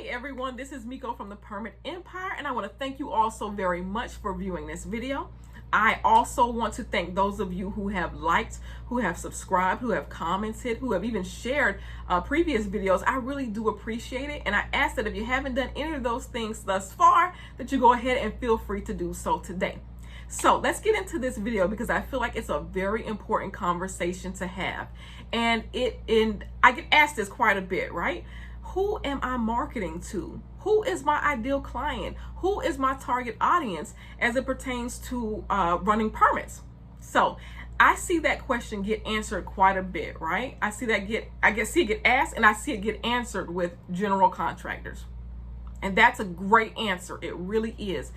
Everyone, this is Miko from the Permit Empire, and I want to thank you all so very much for viewing this video. I also want to thank those of you who have liked, who have subscribed, who have commented, who have even shared previous videos. I really do appreciate it, and I ask that if you haven't done any of those things thus far, that you go ahead and feel free to do so today. So let's get into this video because I feel like it's a very important conversation to have, and I get asked this quite a bit, right? Who am I marketing to? Who is my ideal client? Who is my target audience as it pertains to running permits? So I see that question get answered quite a bit, right? I see it get asked, and I see it get answered with general contractors. And that's a great answer. It really is.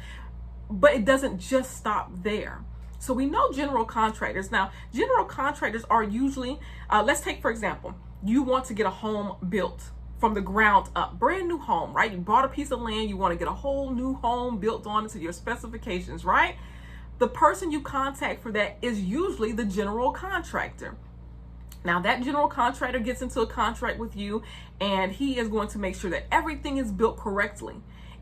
But it doesn't just stop there. So we know general contractors. Now, general contractors are usually, let's take, for example, you want to get a home built from the ground up, brand new home, right? You bought a piece of land, you want to get a whole new home built on to your specifications, right? The person you contact for that is usually the general contractor. Now that general contractor gets into a contract with you, and he is going to make sure that everything is built correctly.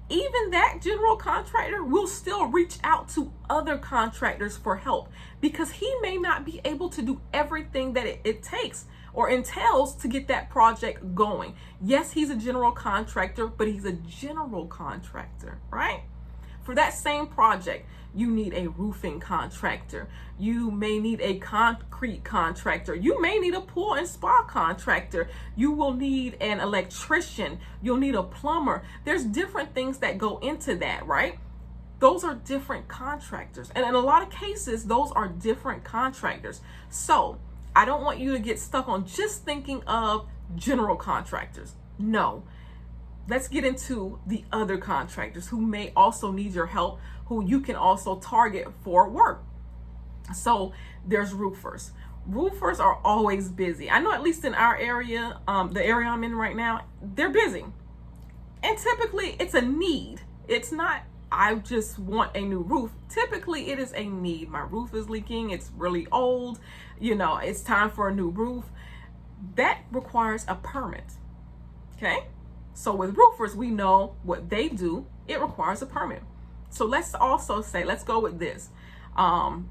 Even that general contractor will still reach out to other contractors for help because he may not be able to do everything that it takes or entails to get that project going. Yes, he's a general contractor, but he's a general contractor, right? For that same project, you need a roofing contractor. You may need a concrete contractor. You may need a pool and spa contractor. You will need an electrician. You'll need a plumber. There's different things that go into that, right? Those are different contractors. And in a lot of cases, those are different contractors. So I don't want you to get stuck on just thinking of general contractors. No. Let's get into the other contractors who may also need your help, who you can also target for work. So there's roofers. Roofers are always busy. I know, at least in our area, the area I'm in right now, they're busy. And typically it's a need. It's not, I just want a new roof. Typically it is a need. My roof is leaking. It's really old. It's time for a new roof. That requires a permit. Okay. So with roofers, we know what they do. It requires a permit. So let's also say, let's go with this. And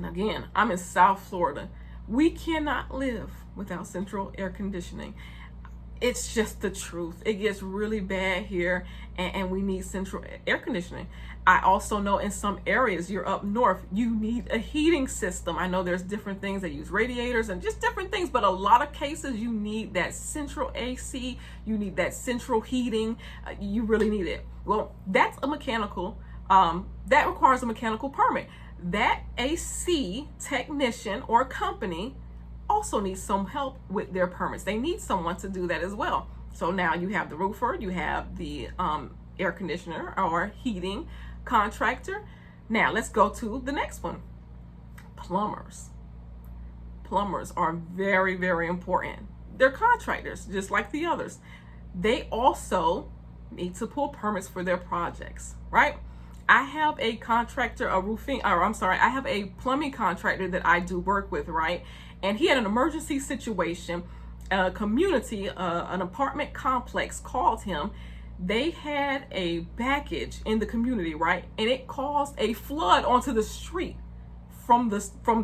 again, I'm in South Florida. We cannot live without central air conditioning. It's just the truth. It gets really bad here, and we need central air conditioning. I also know in some areas, you're up north, you need a heating system. I know there's different things that use radiators and just different things, but a lot of cases you need that central AC, you need that central heating, you really need it. Well, that's a mechanical, that requires a mechanical permit. That AC technician or company also needs some help with their permits. They need someone to do that as well. So now you have the roofer, you have the air conditioner or heating contractor. Now let's go to the next one. Plumbers. Plumbers are very, very important. They're contractors just like the others. They also need to pull permits for their projects, right? I have a contractor, I have a plumbing contractor that I do work with, right? And he had an emergency situation. A community, an apartment complex called him. They had a baggage in the community, right? And it caused a flood onto the street from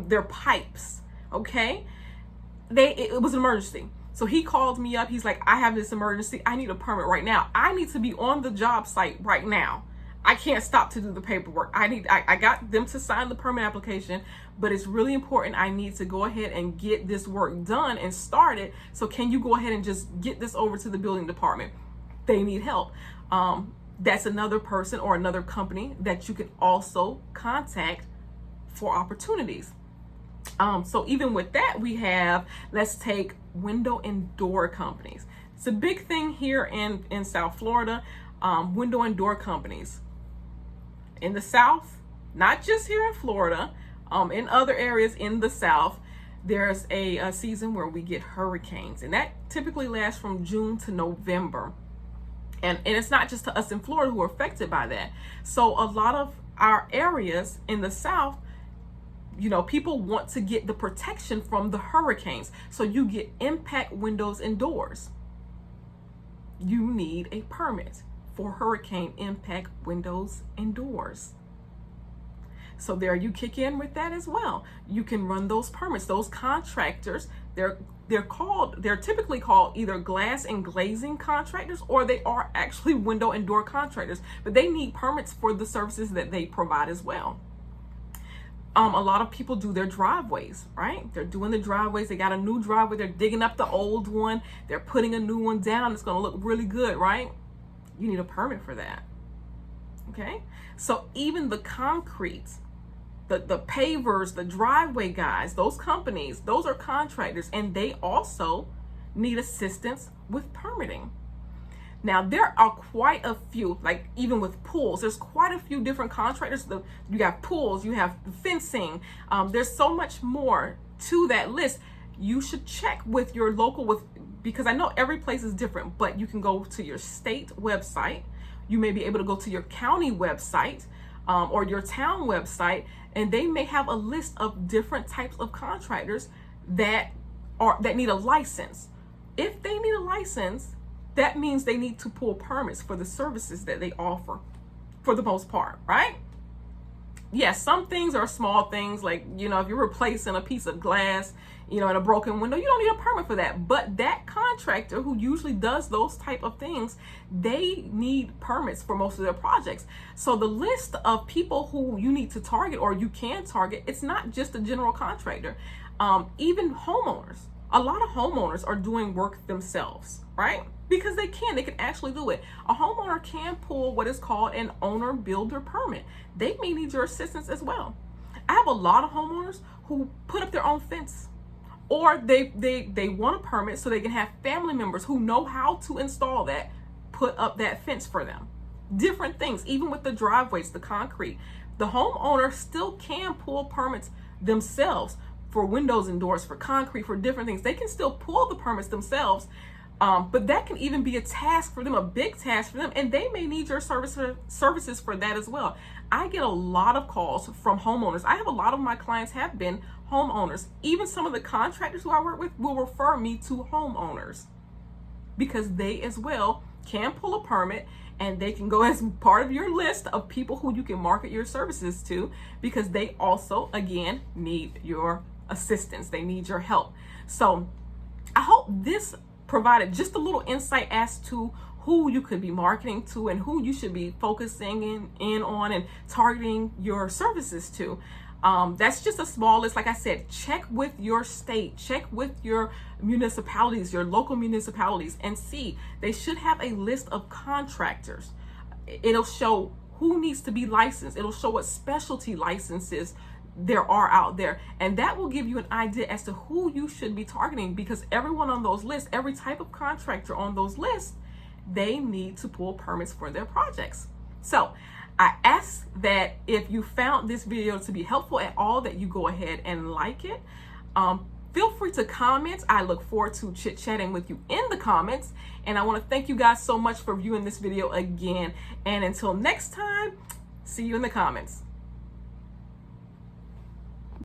their pipes, okay? It was an emergency. So he called me up. He's like, I have this emergency. I need a permit right now. I need to be on the job site right now. I can't stop to do the paperwork. I got them to sign the permit application, but it's really important. I need to go ahead and get this work done and started. So can you go ahead and just get this over to the building department? They need help. That's another person or another company that you can also contact for opportunities. So even with that, we have, let's take window and door companies. It's a big thing here in South Florida, window and door companies. In the South, not just here in Florida, in other areas in the South, there's a season where we get hurricanes, and that typically lasts from June to November. And it's not just to us in Florida who are affected by that. So a lot of our areas in the South, people want to get the protection from the hurricanes. So you get impact windows and doors. you need a permit for hurricane impact windows and doors. So there you kick in with that as well. You can run those permits. Those contractors, they're typically called either glass and glazing contractors, or they are actually window and door contractors, but they need permits for the services that they provide as well. A lot of people do their driveways, right? They're doing the driveways. They got a new driveway. They're digging up the old one. They're putting a new one down. It's going to look really good, right? You need a permit for that. Okay? So even the concrete, the pavers, the driveway guys, those companies, those are contractors, and they also need assistance with permitting. Now, there are quite a few, like even with pools, there's quite a few different contractors. You have pools, you have fencing. There's so much more to that list. You should check with your local, because I know every place is different, but you can go to your state website. You may be able to go to your county website or your town website, and they may have a list of different types of contractors that need a license. If they need a license, that means they need to pull permits for the services that they offer, for the most part, right? Yes, some things are small things, like, if you're replacing a piece of glass, in a broken window, you don't need a permit for that. But that contractor who usually does those type of things, they need permits for most of their projects. So the list of people who you need to target, or you can target, it's not just a general contractor. Even homeowners. A lot of homeowners are doing work themselves, right? Because they can actually do it. A homeowner can pull what is called an owner builder permit. They may need your assistance as well. I have a lot of homeowners who put up their own fence, or they want a permit so they can have family members who know how to install that, put up that fence for them. Different things, even with the driveways, the concrete. The homeowner still can pull permits themselves for windows and doors, for concrete, for different things. They can still pull the permits themselves, but that can even be a task for them, a big task for them, and they may need your services for that as well. I get a lot of calls from homeowners. I have a lot of my clients have been homeowners. Even some of the contractors who I work with will refer me to homeowners, because they as well can pull a permit, and they can go as part of your list of people who you can market your services to, because they also, again, need your assistance. They need your help. So I hope this provided just a little insight as to who you could be marketing to and who you should be focusing in on and targeting your services to. That's just a small list. Like I said, check with your state, check with your municipalities, your local municipalities, and see. They should have a list of contractors. It'll show who needs to be licensed. It'll show what specialty licenses there are out there, and that will give you an idea as to who you should be targeting, because everyone on those lists, every type of contractor on those lists, they need to pull permits for their projects. So I ask that if you found this video to be helpful at all, that you go ahead and like it. Feel free to comment. I look forward to chit-chatting with you in the comments, and I want to thank you guys so much for viewing this video again. And until next time, see you in the comments.